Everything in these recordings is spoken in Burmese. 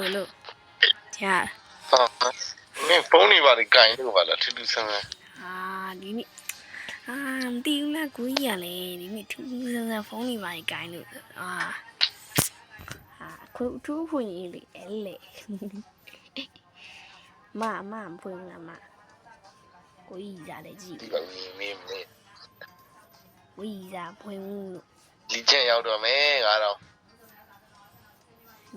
hello ကြားမင်းဖုန်းနေပါလေကင်လို့ပါလားထူးထူးဆန်းဆန်းဒီနေ့မသိဘူးလားကိုကြီးရလဲဒီနေ့ထူးထူးဆန်းဆန်းဖုန်းနေပါလေကင်လို့ခုထူးဖွင့်ရလေအဲ့လေမဖွင့်လာမကိုကြီးစားလည်းကြည့်ဒီပါမင်းကိုကြီးစားဖွင့်လို့လီကျက်ရောက်တော့မယ်ကတော့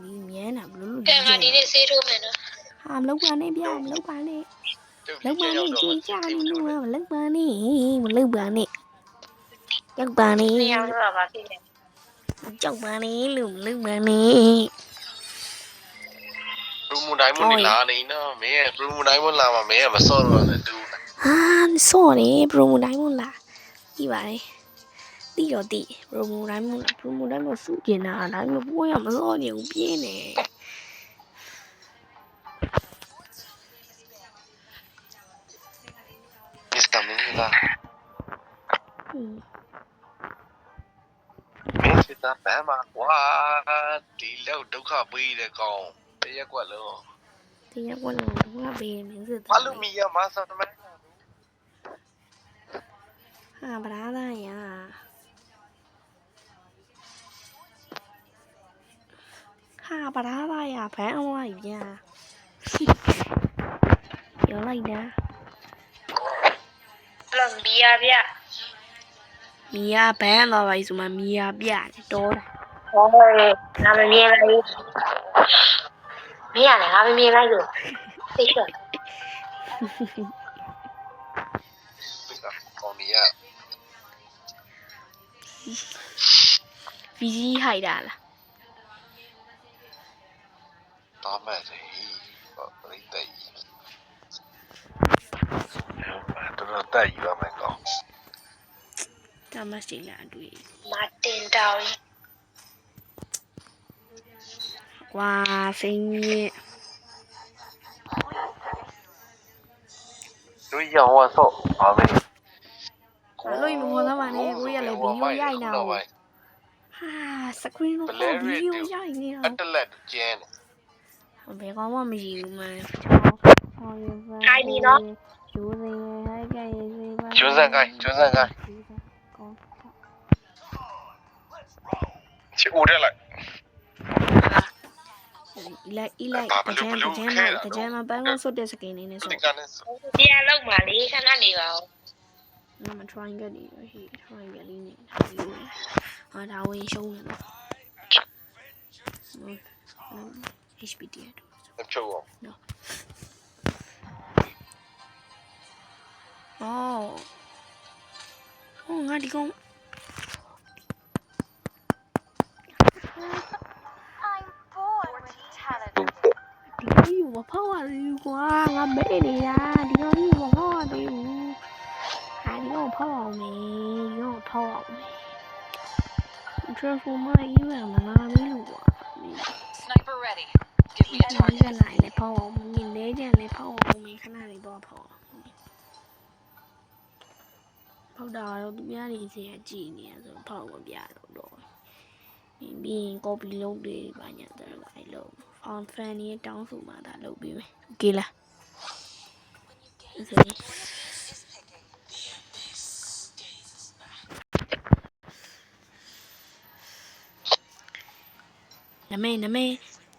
ဒီမြန်းတာဘလို့ကဲမဒီနေ့ဆေးထိုးမယ်နော်မလုပ်ပါနဲ့ဗျမလုပ်ပါနဲ့ကြည်ကြနေလို့မလုပ်ပါနဲ့ရောက်ပါနဲ့ရောက်တော့ပါဖြစ်တယ်ကြောက်ပါနဲ့လို့မလုပ်ပါနဲ့ပရိုမိုတိုင်းမနေလာနေနော်မင်းရဲ့ပရိုမိုတိုင်းမလာမှာမင်းကမစော့တော့လည်းတူစော့တယ်ပရိုမိုတိုင်းမလာကြည့်ပါလေတီးတော့တီးပရိုမိုတိုင်းမစုကျင်တာဒါမျိုးပွဲရမစော့နေဘူးပြင်းနေMr. Mingla မင်းစစ်သားဗမ်းမှာကွာဒီလောက်ဒုက္ခပေးတဲ့ကောင်တရက်ကွက်လုံးဒုက္ခပေးမင်းစစ်သားဘာလို့မီရမဆမ်းမဗရာသားရဗရာသားရဘန်းအောင်လိုက်ပြန်ပြောလိုက်တာမီယာဗျမီယာဘန်းတော့ပါဆိုမှမီယာပြတော်တာနာမမြင်လိုက်မင်းရတယ်ငါမမြင်လိုက်လို့သိချင်ကောင်ကြီးဗီဂျီဟိုက်တာလားတော်မဲ့တယ်ပရိသတ်ကြီးတော်တိုက်ရမယ်ကောင်တမရှိလားအတွေ့မာတင်တောင်းကွာစိန်ကြီးတို့ရောင်းဝဆော့ပါမယ်လို့မခေါ်သားပါနဲ့ကိုရလည်းဗီဒီယိုရိုက်နေတာစကရင်တော့ဗီဒီယိုရိုက်နေတာအတလက်ကျင်းဘယ်ကောင်မှမရှိဘူးမန်းခိုင်းပြီနော်ကျိုးစင်ဟဲ့ကဲရေးပါကျိုးစံကိုင်းချီဦးတယ်လိုက်လိုက်တကြမ်းမှာပန်းကောင်းဆွတ်တဲ့စကင်နေနဲ့ဆိုပြန်လောက်ပါလေခဏနေပါဦးမ triangle နေဟေး triangle လေးနေဒါဝင်ရှုံးတယ်နော် HPT တော့ချုပ်အောင်နော်ငါဒီကောင်ဒီမဖောက်ရဘူးကွာငါမဲနေတာဒီကောင်ကြီးမဖောက်ရသေးဘူးဒီကောင်ဖောက်အောင်မေဒီကောင်ထောက်အောင်မေ transformer ရေးရမှာမလို့ကွာ Sniper ready. Give me a target. လိုက်လေဖောက်အောင်မြင်နေကြလေဖောက်အောင်မေခဏလေးတော့ဖောက်တာတော့သူများနေစီကြည်နေရဆိုဖောက်မပြတော့ပြီးရင် copy လုပ်တွေပါညာတယ်အဲ့လို on fan ရဲ့တောင်းဆိုမှဒါလုပ်ပေးမယ်โอเคလားနမေ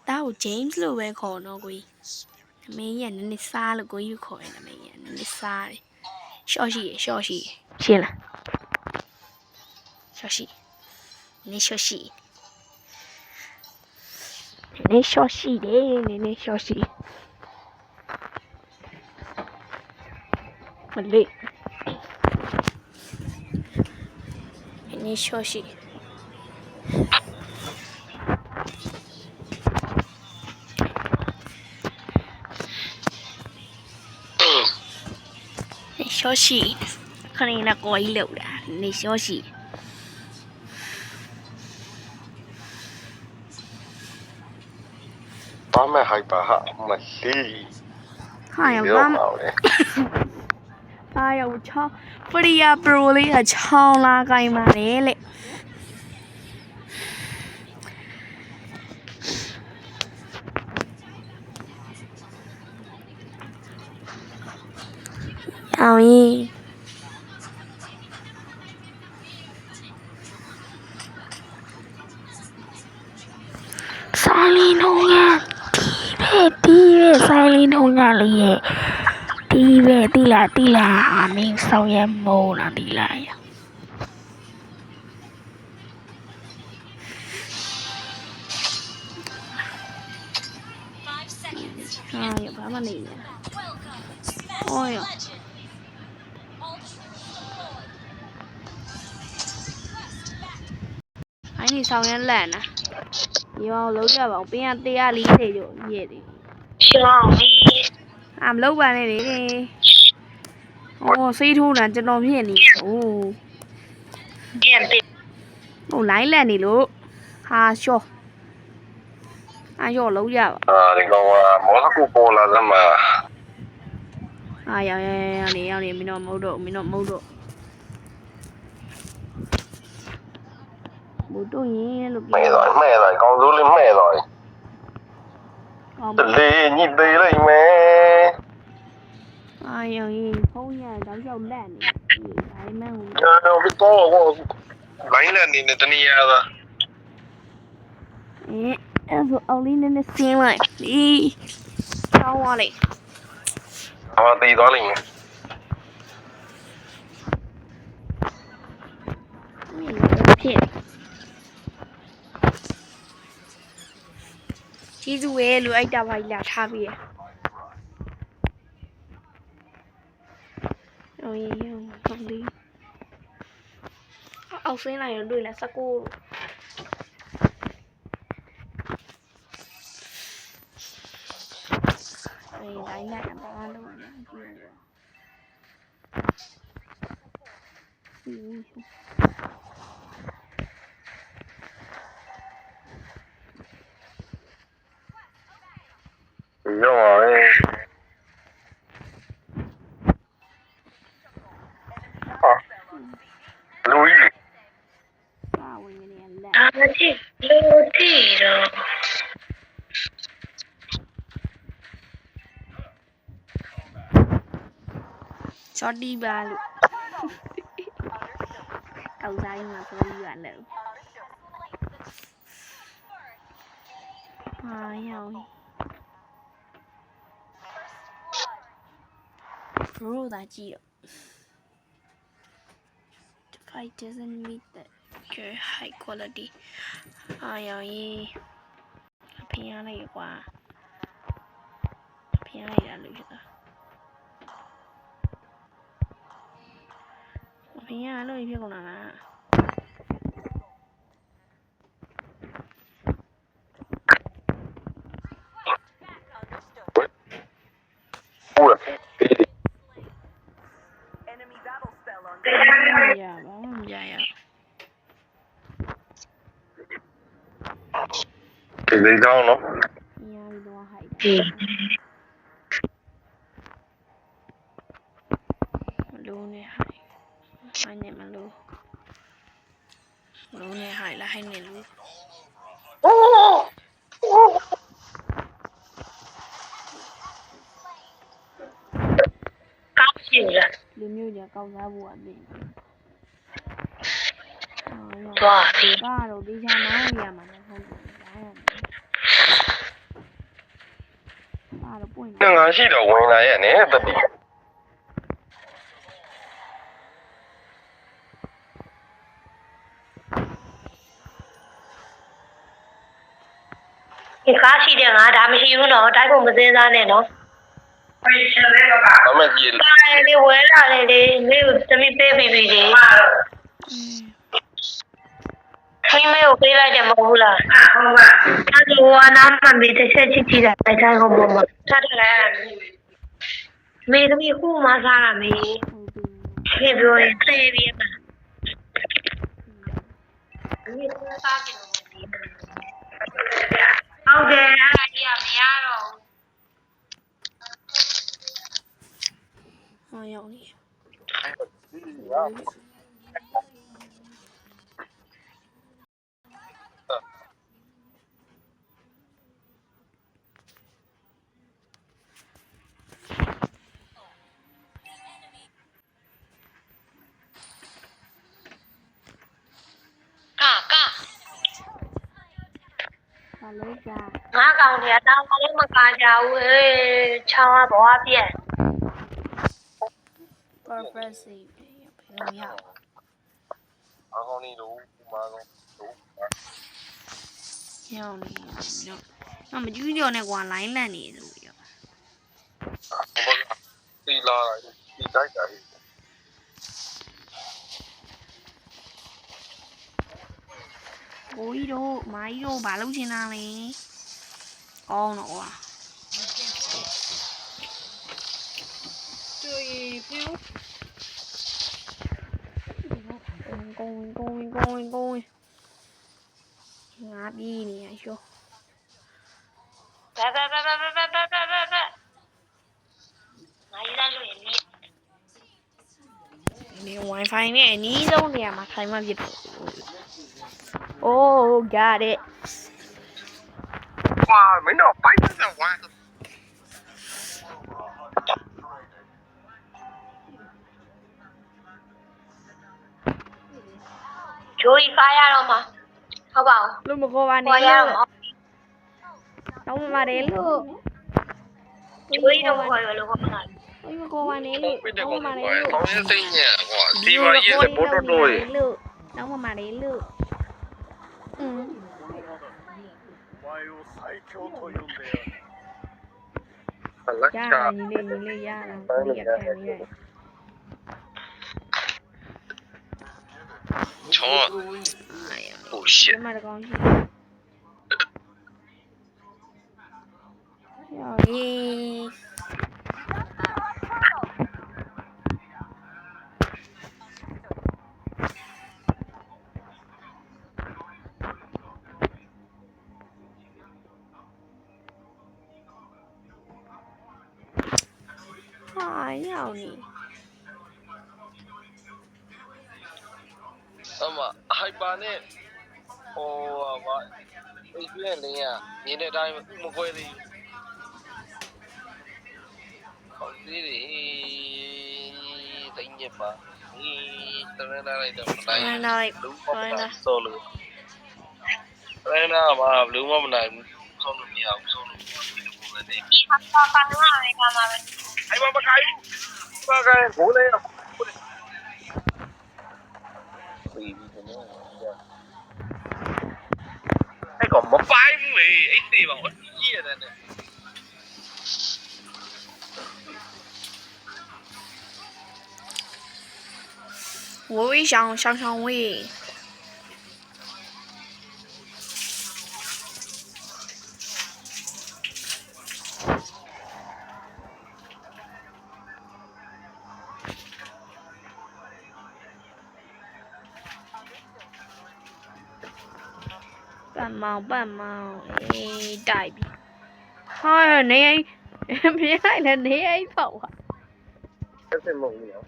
တားကို James လို့ပဲခေါ်တော့ကိုကြီးနမေရနည်းနည်းစားလို့ကိုကြီးခေါ်ရနမေရနည်းနည်းစားတယ်ရှော့ရှိရှင်းလားရှော့ရှိနည်းရှော့ရှိမလေးနည်းရှော့ရှိရှော့ရှိခဏနာကိုကြီးလောက်တာနေရှော့ရှိဘာမဲ့ဟိုက်ပါဟာမလီဟာရောဘာရောချောပရိယာပရိုလေးကချောင်းလာကိုင်းပါလေ အောင်ရင်ဆိုင်လီနှုံးရဒီပဲဆိုင်လီနှုံးရလေးရဲ့ဒီပဲတိလာမင်းဆောင်ရမိုးလားတိလာရဟာရဘာမှနေနေဟောရအိုင်းနေဆောင်ရလက်နာရောလုံးကြပါအောင်ပင်က140ကျော်ရဲ့တယ် ရှောင်းပြီ မလောက်ပါနဲ့လေ။အော်စိတ်ထိုးတာကျွန်တော်ဖြစ်နေ။အိုး ပြန်ပြီ ဟိုလိုင်းလက်နေလို့ဟာရှော့။အားရော့လုံးရပါ ဒီကောင်ကမော်စကိုပေါ်လာသမှာ ။အားရောက်နေမင်းတော့မဟုတ်တော့မဟုတ်တော့ရင်လို့ မဲ့တော့ကောင်းစိုးလေးမဲ့တော့ ကောင်း တလေညစ်သေးလိုက်မယ် အားရောက်ရင်ဖုန်းရတောက်လျှောက်လက်နေ။ဒါမှမဟုတ် ကျွန်တော်ပြီးတော့လိုင်းနဲ့နေတနည်းရတာ အဲ့ဆိုအောင်လေးနဲ့ဆင်းလိုက်။ဒီကောင်းသွားလေ ဟာတည်သွားလိမ့်မယ် ။ဖြစ်ကျေးဇူးပဲလို့အိုက်တာပါလာထားပြီးရ။အော်ရေကောင်းလေးအောက်ဆင်းလိုက်ရင်တွေ့လား19တိုင်းနဲ့ဘာလို့လဲရောပါပဲဟာလူကြီး ပါဝင်နေလက် ဒါမကြည့်လို့တည်တော့ ช็อตดีပါလို့ကောက်စားရင်မှာဆိုပြီးရလဲဟာရောက်ရိုးတာကြည့်တော့ the fight doesn't meet the high quality ဟာရောက်ရင်အဖေရလိုက်ကွာအဖေရလိုက်တာလို့ဖြစ်တာအဖေရလို့ဖြစ်ကုန်တာလား ဟုတ်လား ရပါမရရ ဒီကောင်းနော် ရပြီးတော့ဟိုက် ဒီ မလို့နဲ့ဟိုက်ဟိုက်နဲ့မလို့နဲ့ဟိုက်လာဟိုက်နဲ့လို့ အိုးကောက်ရှိလား လူမျိုးကြကောက်စားဖို့အပြင် သွားပြီ ပါတော့ဒီချာမောင်းရမှာလည်းဟုတ်တယ်ဒါရပါတော့ပွင့် ငါရှိတော့ဝင်လာရဲ့နဲ့တတိ ဒီကားရှိတဲ့ငါဒါမရှိဘူးနော်တိုက်ဖို့မစင်းစားနဲ့နော် အမေကြီး ကားလေးဝဲလာလေလေမင်းကိုသမီးပေးပြီးပြီလေခိမေကိုပေးလိုက်တယ်မဟုတ်ဘူးလားဟုတ်ပါအဲ့ဒီဝါနာမမေးတစ်ချက်ချစ်ကြည့်တာတိုက်ခိုက်ဖို့ပေါ့ထားထားလိုက်ရမေသမီးခုမှစားတာမေခေပြောရင်သေပြီးမှာမေကစားကြည့်လို့ဟုတ်တယ်အဲ့ဒါကြီးကမရတော့ ဟောရောက်နေ ဟ လို့ကြာ ငါကောင်တွေကတောင်းလည်းမကားကြဘူးဟေးချောင်းကဘောပြက် perfect save ဘယ်လိုရ အားကောင်းနေလို့မာကောင်းလို့ ရအောင်နေတော့မကြည့်ကြော်နဲ့ကွာ line လန့်နေဆိုပြီးတော့ ဘာကတီလာတီတိုက်တာ ကိုကြီးတို့မာကြီးတို့ဘာလုပ်ချင်တာလဲကောင်းတော့ကွာတွေ့ပြုတ်ကိုငါပြေးနေရရှော ဘဘငါရေးလိုက်လို့ရနေ ဒီ wifi နဲ့အနည်းဆုံးနေရာမှာခိုင်မှဖြစ်တယ် Oh got it 哇မင်းတော့ပိုက်ဆက်ဝါ ဂျိုးကြီးဖားရတော့မှာဟုတ်ပါဘူး လို့မခေါ်ပါနဲ့ ခေါ်ရ လို့ တော့ တောင်းပါတယ်လို့ ဂျိုးကြီးတော့ခေါ်ရလို့ခေါ်မှာ မခေါ်ပါနဲ့လို့ ပြတဲ့ တော ကောင် င်းပါ ကွာ နဲ့လို့ ဆောင်းရသိညံကွာစီပါရဲ့ဘောတော်တော်ရဲ့ လို့တောင်းပါနဲ့လို့လက် ရ ချာ ညီလေးရတာကိုရခံရ ချောโอ้ shit ဒီမှာတကောင်ရှိရော်ရေးဟာရောက်နေ အမဟိုက်ပါနဲ့ဟိုဟာအေးပြင်းလင်းရမြင်တဲ့အတိုင်းမကွဲသေးဘူးဟုတ်သေးတယ်သိညက်ပါဒီတရနာလိုက်တော့မနိုင် အဲ့ဒါလိုက် ဘူးဘာမှမစိုးလို့တရနာမှာဘလူးမမနိုင်ဘူးဆုံးလို့မရဘူးဆုံးလို့ဒီလိုပုံစံနဲ့ ဒီဟာပါပါလာတယ်ကမှာပဲ အဲ့မခိုင်းဘူးဘာကဲဘိုးလေးရအဲ့ကောင်မပိုင်ဘူးလေအဲ့သေးပါဦးကြီးရတယ်နဲ့ 我会想喂，半毛，哎，代币，哎，你别来了，你爱跑啊！ အဲ့ဒါမဟုတ်ဘူးနော်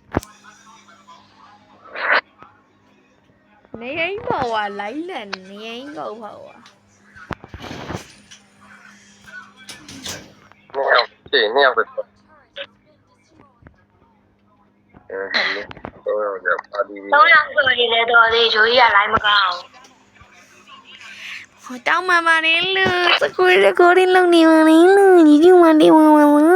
你爱跑啊，来了，你爱跑啊！ နှစ်ယောက်ပဲတော့ရပါဒီ 3ယောက်ဆိုရင်လည်းတော်သေးဂျိုးကြီးကလိုင်းမကောင်း 我当妈妈的了，这个的弄你妈的了，你就妈的妈妈了。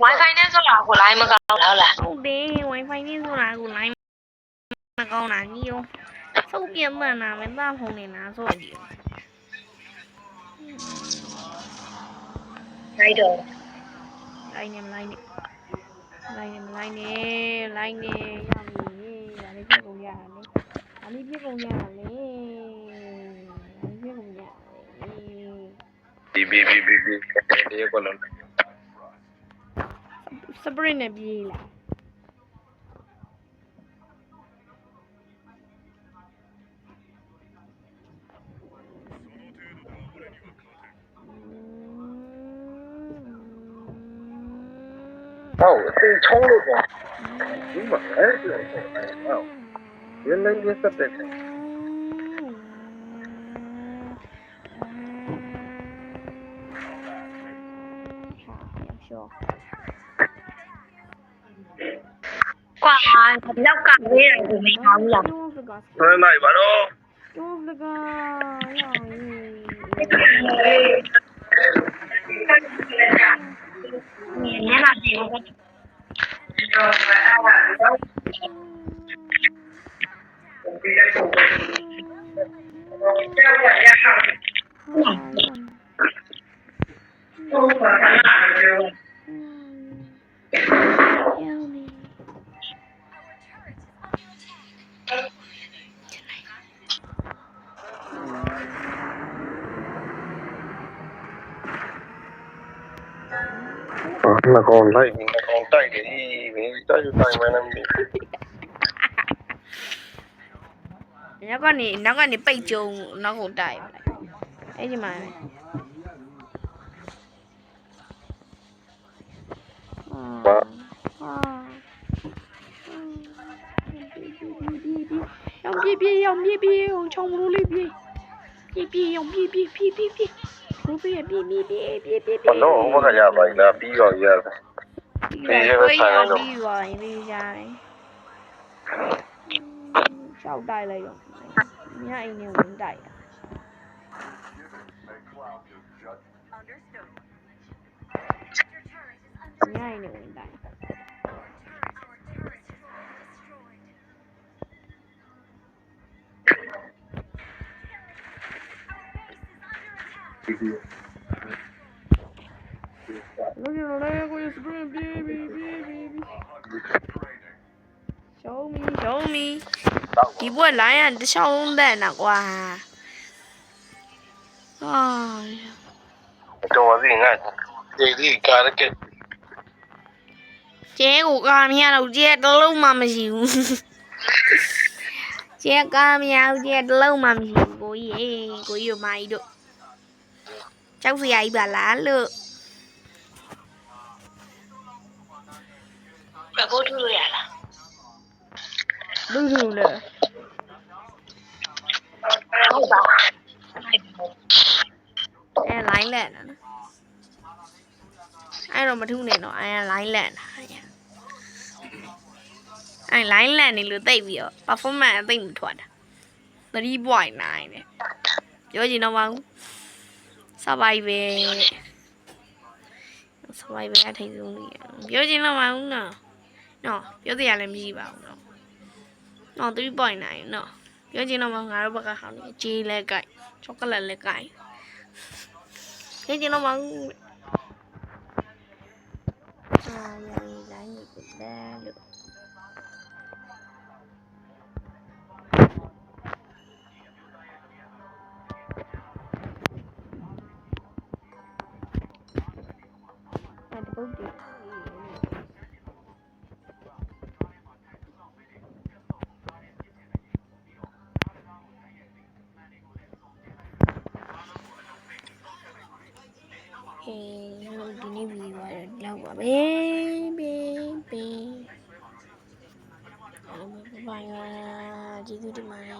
Wi-Fi နဲ့ဆိုတာကိုလိုင်းမကောင်းလားလား ဟုတ်တယ် wifi နဲ့ဆိုတာကို line မကောင်းတာကြီးရောစုပ်ပြတ်မှန်တာပဲသားဖုန်းနေလားဆိုကြည့် နိုင်တော့ line နဲ့ line နဲ့ line နဲ့ရောက်နေဒါလေးပြကုန်ရတာလေဒါလေးပြကုန်ရတာလေဒါလေးပြကုန်ရ ဘီဒီကောလုံး sprint နဲ့ပြေးလာဟုတ်အသိချုံးလို့ပေါ့ဒီမှာအဲ့ဒါဟုတ်ရင်းနေစတဲ့ ကွာလောက်ကမေးတယ်ကိုမင်းကောင်းလား စက ပါစ ဘယ်နိုင်ပါတော့ ကျော်လကရောင်းရေး ညနာစီဘော နှကောင်လိုက်နှကောင်တိုက်တယ်ဘယ်တိုက်ယူတိုင်းမနေဘူး နောက်ကနေပိတ်ကြုံနောက်ကိုတိုက်အဲ့ဒီမှာရောင်ပြေးချောင်းမလို့လေးပြေးရောင်ပြေးဘလို့ပြေး ဘလို့ဘကရပါလားပြီးတော့ရတယ် ပြီးသွားရင်ပြီးရတယ်ရှောက်တိုက်လိုက်တော့ညအိမ်နဲ့ဝင်တိုက်တာညအိမ်နဲ့ဝင်တိုက်Look at the leg with your sprint, baby. Show me. ဒီဘွက်လိုင်းကတစ်ချောင်းတဲ့နော်ကွာအာ တော့ဒီငါဒီကာရကက် ကျဲကိုကာမရတော့ကျဲတလုံးမှမရှိဘူးကျဲကာမရဘူးကျဲတလုံးမှမရှိဘူးကိုကြီးတို့မာကြီးတို့ကြောက်စရာကြီးပါလားလို့ ဘယ်ကိုထူလို့ရလား လူလေ ဟုတ်ပါ အဲလိုင်းလက်နော်အဲ့တော့မထူးနေတော့အဲလိုင်းလက်တာအဲလိုင်းလက်နေလို့တိတ်ပြီးတော့ performance အသိမထွက်တာ3.9နဲ့ပြောချင်တော့မဟုတ် survival အထိတ်ဆုံးလေးပြောချင်တော့မဟုတ်နော်ပြောစရာလည်းမရှိပါဘူးနော်3.9နော်ပြောချင်တော့မငါတို့ဘက်ကဟောင်းနေကြေးလဲကြိုက်ချောကလက်လဲကြိုက်ပြောချင်တော့မရည်လိုင်းနေတယ်လို့အဲ့ပုတ်တယ်ဒီနေ့ဗီဒီယိုကတော့လောက်ပါပဲဘိုင်ကျေးဇူးတင်ပါတယ်